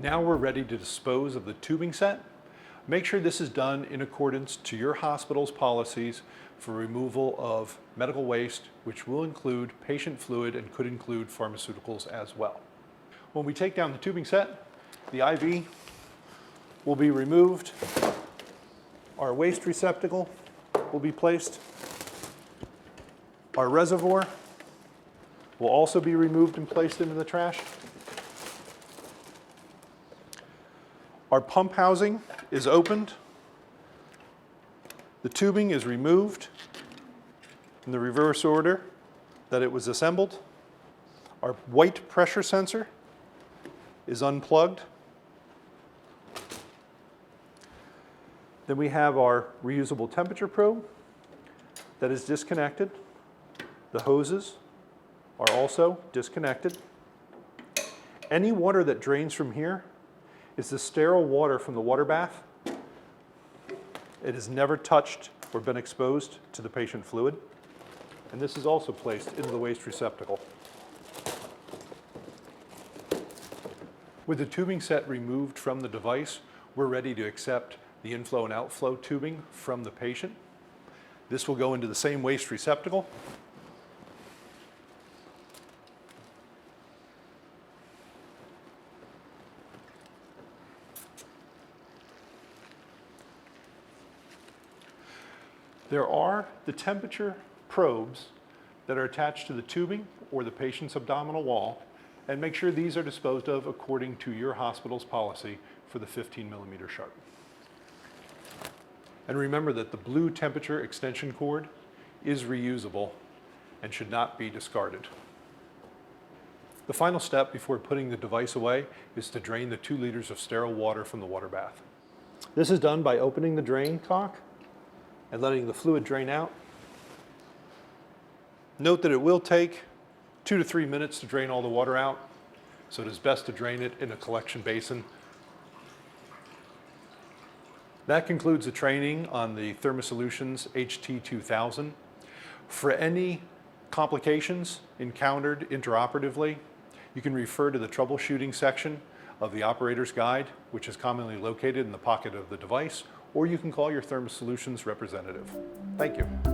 Now we're ready to dispose of the tubing set. Make sure this is done in accordance to your hospital's policies for removal of medical waste, which will include patient fluid and could include pharmaceuticals as well. When we take down the tubing set, the IV will be removed. Our waste receptacle will be placed. Our reservoir will also be removed and placed into the trash. Our pump housing is opened. The tubing is removed in the reverse order that it was assembled. Our white pressure sensor is unplugged. Then we have our reusable temperature probe that is disconnected. The hoses are also disconnected. Any water that drains from here is the sterile water from the water bath. It has never touched or been exposed to the patient fluid. And this is also placed into the waste receptacle. With the tubing set removed from the device, we're ready to accept the inflow and outflow tubing from the patient. This will go into the same waste receptacle. There are the temperature probes that are attached to the tubing or the patient's abdominal wall, and make sure these are disposed of according to your hospital's policy for the 15mm sharp. And remember that the blue temperature extension cord is reusable and should not be discarded. The final step before putting the device away is to drain the 2 liters of sterile water from the water bath. This is done by opening the drain cock and letting the fluid drain out. Note that it will take 2 to 3 minutes to drain all the water out, so it is best to drain it in a collection basin. That concludes the training on the ThermaSolutions HT-2000. For any complications encountered intraoperatively, you can refer to the troubleshooting section of the operator's guide, which is commonly located in the pocket of the device, or you can call your ThermaSolutions representative. Thank you.